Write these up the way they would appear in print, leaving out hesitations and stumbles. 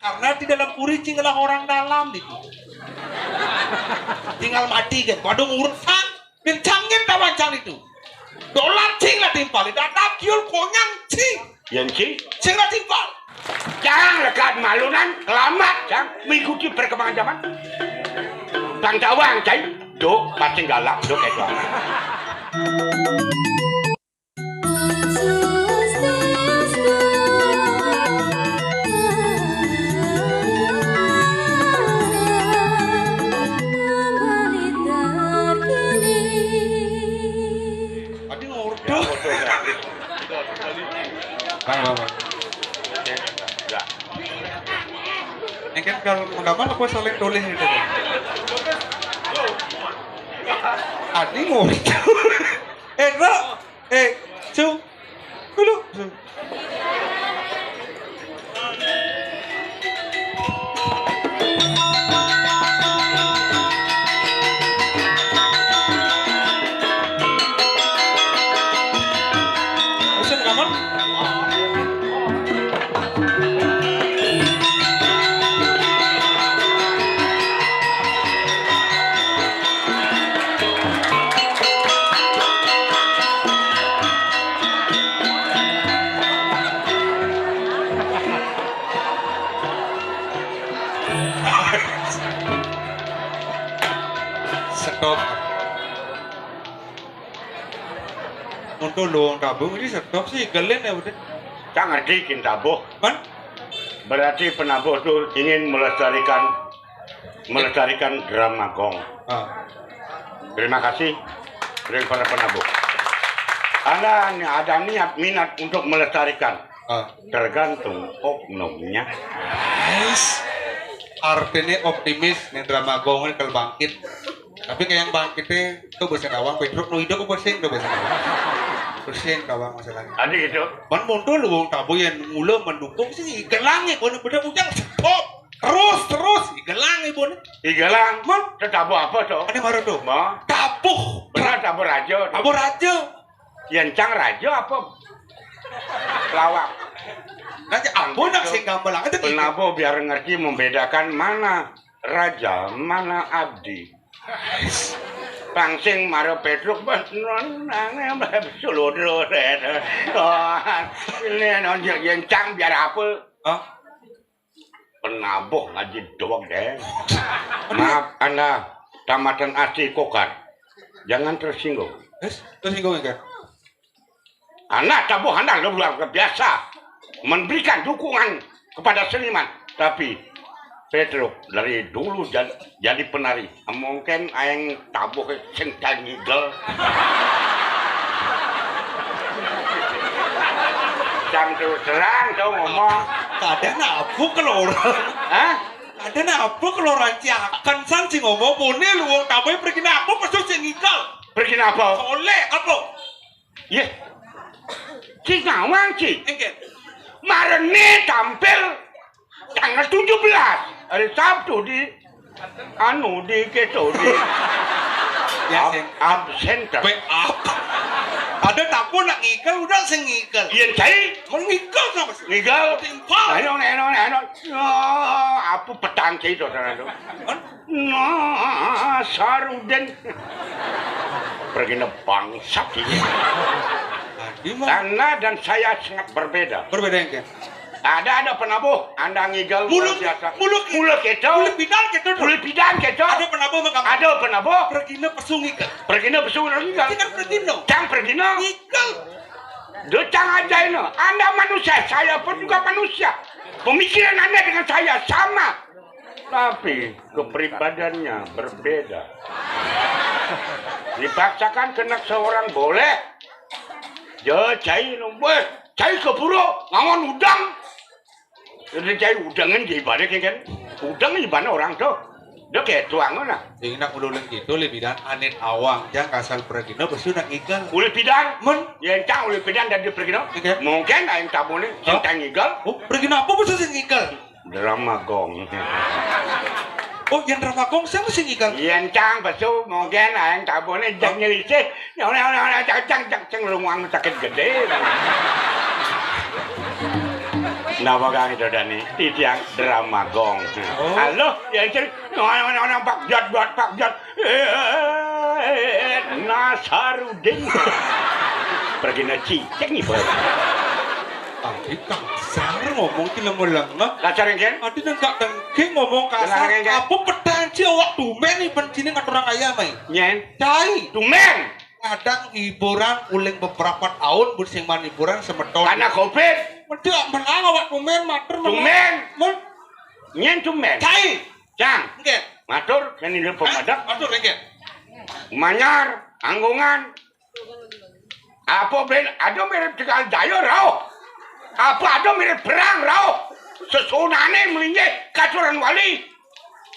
Karena di dalam kuricing adalah orang dalam itu. Tinggal mati kan. Waduh urusan bincangin tawancang itu. Dolar cing lah timpal. Datap kiul konyang cing. Yang ci, Cing lah timpal. jangan lekat malunan, kelamat, jangan mengikuti perkembangan zaman. Bang Tawang, cai, do, pasti galak, do kayak doang. Tadi ngordo. Bang. Ini kan kalau menggambar aku saling tulis itu kan. Adi ngordo. Bro. Cu. Dulu. Bisa menggambar? Stop. Untuk luang tabung ini stop sih galen ya udah. Jangan ngerti kintabuh. Man? Berarti penabuh itu ingin melestarikan drama gong. Ah. Terima kasih dari para penabuh. Anda ada niat minat untuk melestarikan. Tergantung oknumnya. Guys, artinya optimis nih drama gong ini kalau bangkit. Tapi kayak yang bangkitnya tuh bahasa awang Pedro nu hidup apa sih tuh bahasa awang. Persen kawang masalahnya. Tadi gitu. Man muncul lu tabu yang mula mendukung sih gelang ya bener-bener ujang stop. Terus gelang ya bener. Igelang, man, tabu apa tuh? Ada marah tuh. Ma, Tabuh. benar tabu rajo. Tabu raja. Yencang rajo apa? Lawak. Nanti ampun nak sing gambar lah. Penabuh biar ngerti membedakan mana raja, mana abdi. Pangsing maro Petruk benon nang suludro red. Ini nonjok yencang biar apa? Penabuh ngaji doang deh. Maaf Anda tamatan asli kokar. Jangan tersinggung. Tersinggung kan? Anak tabuh Anda luar biasa memberikan dukungan kepada seniman. Tapi Petruk dari dulu jadi penari. Mungkin aing tabuh sengkang ngigel. Jam terus terang kau ngomong. Kadang apa kalau orang? Hah? Kadang apa kalau orang ciakan sang sing ngomong pune lu wong taboy pergi apa pasti sing ngikal. Pergi apa? Oleh apa? Ye. Si ngawang si. Engke. Marene tampil tanggal 17 hari Sabtu di Keto di absen Be apa? Ada tapu nak ngikal udah sing ngikal. Iya cai Mengikal sama sih. ngigal Timpal. Ano apa petang cai itu sana tu saruden pergi bangsat ini karena dan saya sangat berbeda. Berbeda engke. Ada penabuh, Anda ngigal Mulut biasa. mulut keto. Mulut bidang gitu. Mulut bidang keto. Ada penabuh makam. Ada penabuh. Pergi na pesung ngikal. Pergi na pesuh ngigal. Kita pergi no. Cang pergi na. Ngikal. Docang aja ini. Anda manusia, saya pun juga manusia. Pemikiran Anda dengan saya sama. Tapi kepribadiannya berbeda. Dipaksakan kena seorang boleh. Ya cai nombor. Cai keburu ngangon udang. Jadi cai udangan jadi balik kan. Udang gimana orang tuh? Dia kayak tuangan lah. Jadi nak ululeng gitu lebih dan anet awang jang kasal pergi no besu nak ngikal. Uli pidang. Men. Yang cang uli pidang dan dia pergi no. Oke. Mungkin aing tabune cinta ngigal. Oh, pergi na apa besu sing ngikal? Drama gong. Oh, yang ramakong siapa sing ngikal? Yang cang besu mungkin aing tabune jang nyelisih. Cang lungang sakit gede. Napa kang itu Dani? Titiang drama gong. Oh. Halo, ya cari orang Pak Jat. Nasarudin. Pergi naci, cek nih boy. Adi kasar ngomong ki lengah. Lacar kan? Adi nggak dengki ngomong kasar. Dengar, kan? Apa pedanci awak dumen nih bencini ngaturang ayam ay. Nyen, Cai. tumen. Kadang hiburan uling beberapa tahun bersing man hiburan semeton. Karena covid. Tidak menang awak dumen matur Tumen. Men. Nyen tumen. Cai. Cang, Nggih. matur kan ini pemadak. Matur nggih. Manyar, anggungan. Apa ben ada mirip Tegal Jaya rau. Apa ada mirip perang rau. Sesunane melinje katuran wali.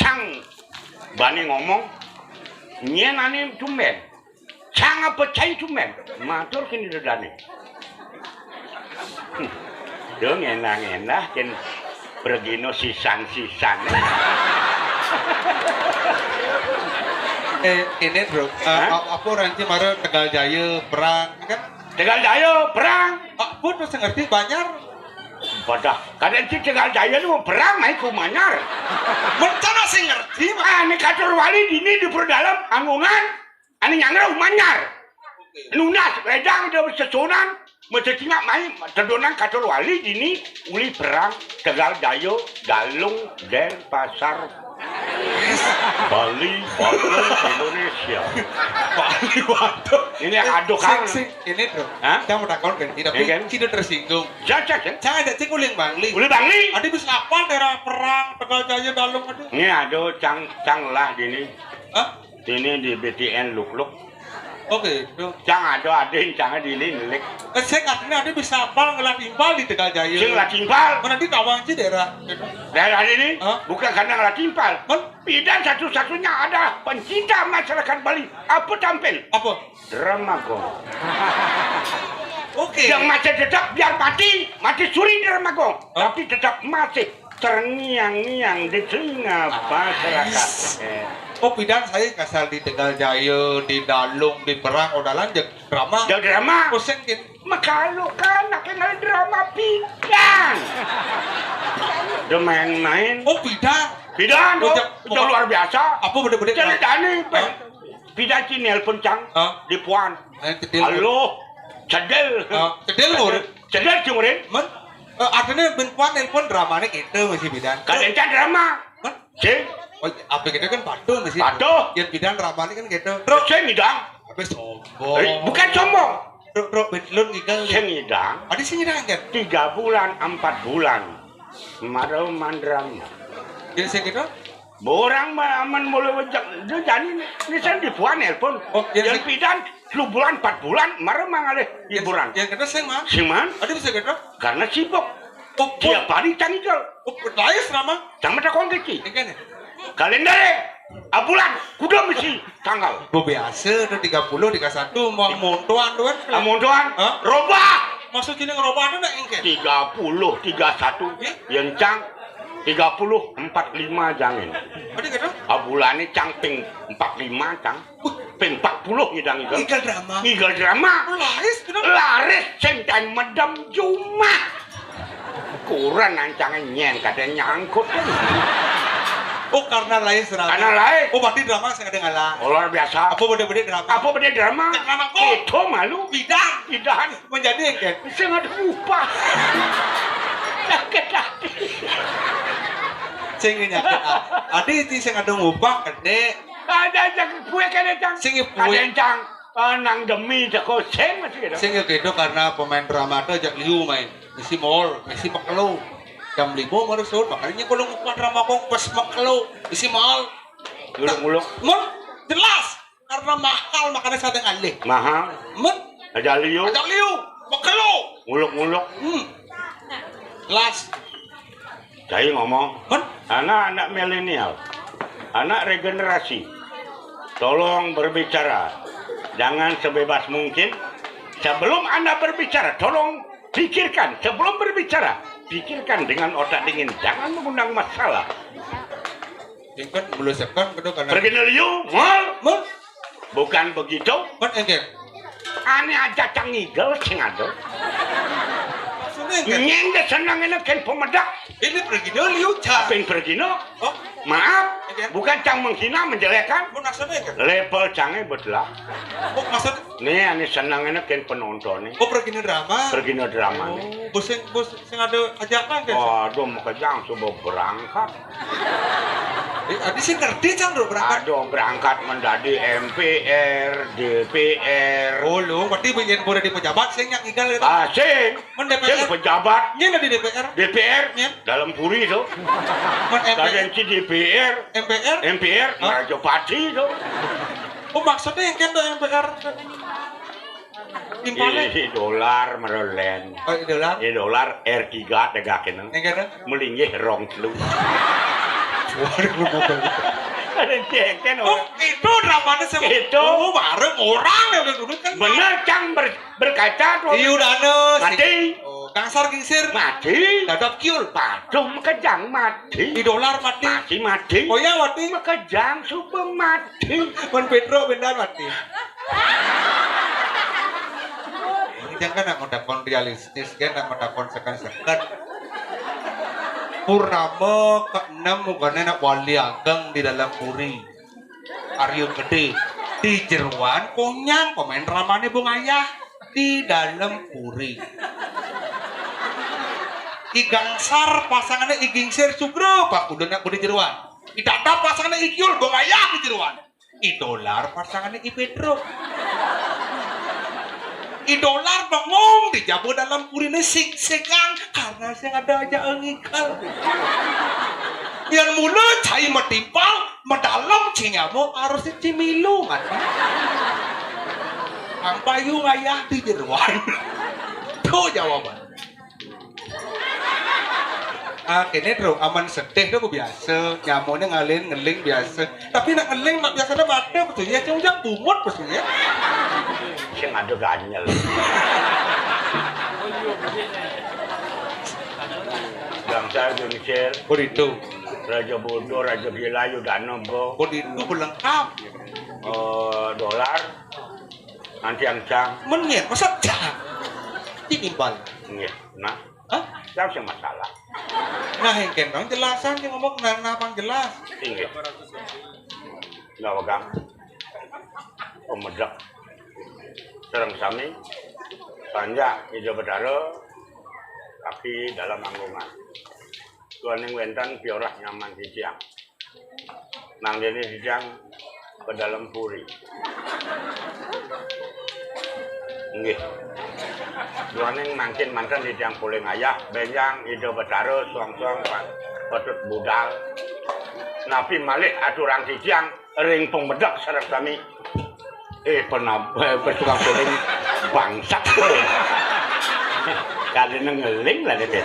Cang bani ngomong nyenane tumen. Cang apa cai tumen. Matur kini dedane. Dong enak-enak kan pergino sisan-sisan. Ini bro, apa ranci mara Tegal Jaya perang kan? Tegal Jaya perang. Aku tuh ngerti banyak. Padah, kadang si Tegal Jaya itu perang naik ke Manyar. Mencana sih ngerti. Ini katur wali dini di perdalam anggungan. Ini nyangga Manyar. Nunas, redang dia sesunan. Macam tinggal main terdonan katur wali dini uli perang Tegal Jaya Galung dan Pasar Bali Batu Indonesia. Bali Batu. Ini aduk kan? Ini bro. Hah? Saya mau takon kan, tapi tidak tersinggung. Jangan. Saya ada cing uling Bangli. Uli Bangli. Adi bisa apa daerah perang Tegal Jaya Dalung adi? Ini ada cang lah dini. Hah? Ini di BTN Luk. Oke, bro. Cang ada cang di ini nelik. Saya katanya adi bisa apa ngelat timpal di Tegal Jaya. Sing lah timpal. Mana di Tawang sih daerah? Daerah ini Hah? bukan karena lah timpal. Kan? Bidan satu-satunya ada pencinta masyarakat Bali. Apa tampil? Apa? Drama gong. Oke. Yang masih tetap biar mati suri drama gong. Tapi tetap masih terngiang-ngiang di telinga masyarakat. Oh bidan saya kasar di Tegal Jaya, di Dalung, di Perang, udah lanjut drama. Jauh drama. Pusing kan? Makalu kan nak kenal drama bidan. Dia main-main. Oh bidan. Bidan Oh, itu luar biasa. Apa beda-beda? Jadi tani bidan si nelpon cang Hah? di puan. Cedil. Halo, cedel. Cedil lur. Cedel cumurin. Men, artinya bentuan nelpon dramanya gitu masih bidan. Kadang drama. Men, Sing, oh apa gitu kan batu masih. Batu. Yang bidan dramanya kan gitu. Terus, sing idang. apa sombong. Bukan sombong. Terus bentlun gigal. Sing idang. Adi sini kan? 3 bulan, 4 bulan. Marau mandram. Jadi saya gitu. Borang aman mulai wajak. Dia jadi ini saya di puan nelpon. Oh, yang bidan 10 bulan, 4 bulan. Marau mangalih hiburan. Yang gitu saya mah. Sing man? Adi bisa gitu. Karena sibuk. Oh, Tiap hari cangikal. oh, layas nama. Jangan tak kongkeci. Ini kan ya. Kalender bulan kuda mesti tanggal. Gue biasa tuh 30, 31 mau montuan tuan. Amondoan Hah? robah Maksud ini ngerobah ada nak engke? 30 31 yang cang 30 45 jangan. Adi kata? Abulane cang ping 45 cang. Ping 40 ngidang itu. Igal drama. Ngigal drama. Laris kenapa? Laris sentan medam cuma. Kurang ancangnya nyen kadang nyangkut. Oh karena lain drama. Karena lain. Oh berarti drama saya ada ngalah. Oh, luar biasa. Apa beda-beda drama? Apa beda drama? Drama kok? Itu malu. Bidang. Bidahan. Menjadi engke. Saya ada upah. Sakit hati. Sing nyakit. Adi itu sing ada ngubah gede. Ada cang kue kene cang. Sing kue. Ada cang nang demi jago sing masih gitu. Sing gitu karena pemain drama itu ajak liu main. Mesti mall, mesti makelu. Jam 5 baru sahur, makanya kalau ngubah drama kong pas makelu, mesti mall. Nguluk-nguluk. Mall jelas karena mahal makanya saya dengan alih. Mahal. Men, Ada liu. ajak liu, makelu. Nguluk-nguluk. Jelas. Saya ngomong. Men, Anak-anak milenial. Anak regenerasi. Tolong berbicara. Jangan sebebas mungkin. Sebelum Anda berbicara, tolong pikirkan. Sebelum berbicara, pikirkan dengan otak dingin. Jangan mengundang masalah. ini kan belum siapkan kedua karena. Pergi liu, mal. Men, Bukan begitu. men engke. Aneh aja cangigel sing ada. Maksudnya nih kan? Nyengge senang ini kan pemedak. Ini pergi dulu liu cang. Apa yang pergi no? Oh, Maaf, Iya. bukan cang menghina menjelekan. mau maksudnya kan? Level cangnya betul. Oh, maksud, Nih senang ini kan penonton nih. oh pergi nih drama. Pergi no drama Oh, nih. bos yang ada ajakan kan? Waduh, mau kejang coba berangkat. Adi sih ngerti cang bro berangkat. Aduh, berangkat menjadi MPR, DPR. Oh lu, berarti bikin boleh di pejabat, sih yang igal gitu. Asing. Men Sing DPR, pejabat ini di DPR, DPR Iya. dalam puri tuh. men MPR, Kalian si DPR, MPR. MPR, Hah? Raja Pati tuh. Oh maksudnya yang kan MPR timpalnya. Ini dolar merolen. Oh idola, Ini dolar R3 tegakin. yang kan? Melinggih rong telu. Waduh, lu ngomong. Ada cengken Oh itu dramanya sama. Itu. Oh bareng orang yang udah dulu kan. Bener cang berkaca tuh. Iya udah ane. Mati. Oh kangsar gingsir. Mati. Dadap kiul. Paduh mekejang mati. Idolar mati. Mati. Oh ya mati. Mekejang super mati. Men Pedro benar mati. Ini jangan nak ngedakon realistis kan, nak ngedakon sekan-sekan. Purnama ke-6 bukannya nak wali ageng di dalam puri. Aryo gede di jeruan konyang komen ramane Bung Ayah di dalam puri. Igangsar pasangannya Igingsir Sugro Pak kudu nak di jeruan. Idadap pasangannya Ikyul Bung Ayah di jeruan. Idolar pasangannya I Pedro. Idolar bengong dijabu dalam purine sing-sekan karena saya ada aja engikal. Yang mulut cai metimpal, medalam cingamu harus cimilu kan. Ang payung ayah di jeruan. Tuh jawaban. Kini bro, aman sedih tuh biasa, nyamunya ngalin ngeling biasa. Tapi nak ngeling nak biasa ada betul ya, cuma jangan bumut betul ya. Sing ada ganyel. Bangsa Indonesia, Oh itu, Raja Bodoh, Raja Gilayu, Dano Bro, oh itu berlengkap. dolar, nanti yang cang, Menyet, masa cah? Timbal. nggih, nah, Hah? siapa sih masalah? Nah, yang kendong jelasan yang ngomong apa jelas. Tinggi, nggak wagang, pemedak, serang sami, panjang, hijau bedaro, kaki dalam anggungan. Tuan yang wentan piorah nyaman di siang, nang ini di siang ke dalam puri. Nggih. Duaning mangkin mantan di tiang puling ayah, benjang, hijau betaro, suang-suang, patut budal. Napi malih aturan di tiang, ring pembedak sarap kami. Pernah bertukang puling bangsat. Kali ngeling lah dia.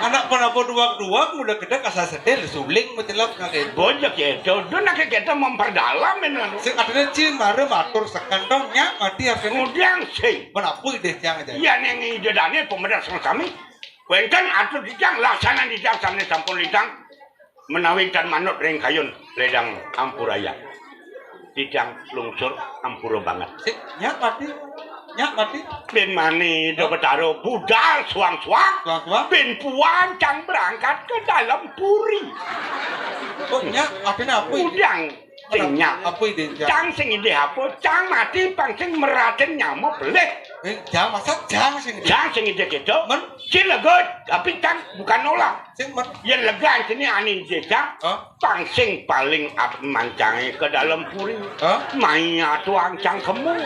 Anak penapa dua-dua udah gede kasar sedih suling mecelap kaget. Bojok ya, jodoh nak kita memperdalam ini. Sing adanya cing mare matur sekantongnya mati harusnya. Kemudian sih, Menapu ide tiang aja. iya neng ide daniel pemedak sama kami. Wengkan atur di tiang, laksana di tiang, sampai sampun lidang. Menawinkan manut ring kayun, ledang ampuraya. Di tiang lungsur ampuro banget. Sing nyak mati. Nyak mati. Ben mani do betaro budal suang-suang. Tua-tua. Ben puan cang berangkat ke dalam puri. Oh nyak artinya apa ide? Udang singnya. Apa ide cang? Cang sing ide apa? Cang mati pang sing meraten nyamuk beleh. Jang masa jang sing ide. Cang sing ide gitu. Men Si legot, tapi cang bukan nolak. sing men. Yang lega sini ani jejak. Hah? Pang sing paling mancangi ke dalam puri. Hah? Maya tuang cang kemu.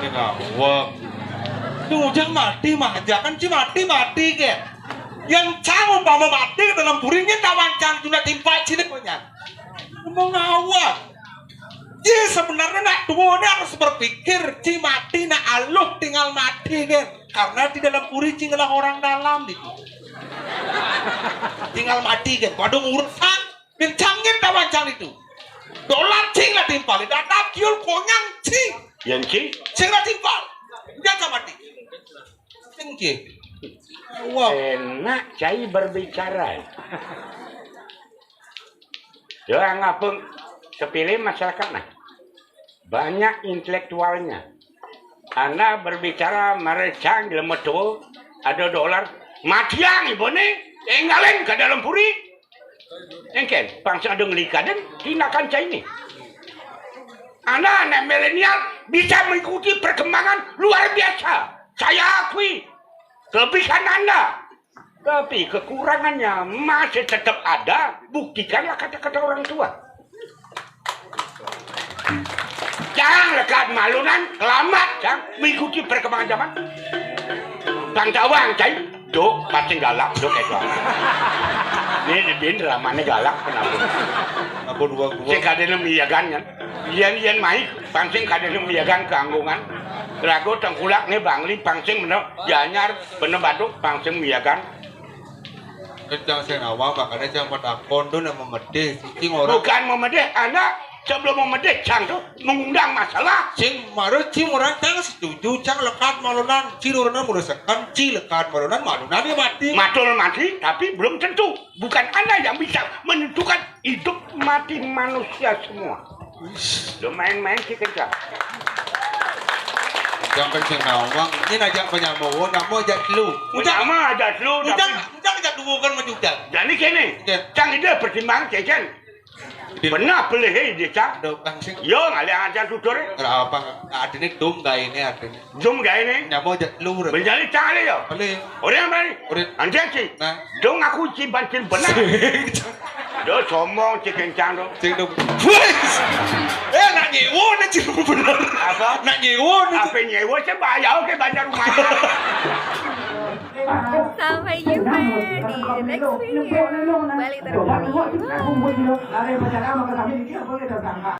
Ini ngawak. Tuh jang mati mah kan si mati ke. Yang cang umpama mati ke dalam buringnya kawan cang sudah timpa sini punya. Mau ngawak. Ya sebenarnya nak dua ini harus berpikir ci mati nak aluh tinggal mati kan. Karena di dalam puri tinggal orang dalam itu. Tinggal mati kan. Waduh urusan bincangin kawan cang itu. Dolar cing lah timpal. Datap kiul konyang cing. Yang ci? Sing ra timpal. Dia mati. Sing ki. Wow. Enak cai berbicara. Yo ngapung sepilih masyarakat nah. banyak intelektualnya. Anda berbicara mereka lemetul ada dolar matiang ibu nih enggalen ke dalam puri engken bangsa ada ngelikadan tindakan Chinese. Anak-anak milenial bisa mengikuti perkembangan luar biasa. Saya akui kelebihan Anda. Tapi kekurangannya masih tetap ada. Buktikanlah kata-kata orang tua. Jangan lekat malunan, kelamat, jangan mengikuti perkembangan zaman. Bang Tawang, cai, dok, pasti galak, dok itu. Ini di dramanya galak, kenapa? Apa dua. Saya kadang miyagan kan, ian mai, pangsing kadang miyagan keanggungan. Rago tengkulak nih bangli, pangsing bener, janyar, bener batuk, pangsing miyagan. Jangan saya nawang, makanya jangan pada kondo dan memedih. Cing orang. Bukan memedih, anak sebelum memedih, cang tuh mengundang masalah. Cing maru cing orang cang setuju, cang lekat malunan, cilurna merasakan, lekat malunan dia mati. Matul mati, tapi belum tentu. Bukan Anda yang bisa menentukan hidup mati manusia semua. Lo main-main sih kencang. Jangan cing nawang, ini najak penyamuan, namu ajak lu. Udah mah ada lu, Ujang ajak dulu kan majujang. jadi kini, cang itu pertimbangan cecen. Pernah pelih dia cang. Dok langsung. Yo ngalih aja tutur. Kenapa? Ada ini dom gak ini ada ini. Jom gak ini. Nyamu ajak lu. Menjadi cang ali yo. Boleh. Orang mana? Orang. Anjing sih. Nah. Dong aku cibancin benar. Do sombong cik kencang do. Cing dom. Nak nyewa nih cing bener. Apa? Nak nyewa nih. Apa nyewa saya bayar ke bayar rumahnya. Sampai jumpa di next video. Balik terkini.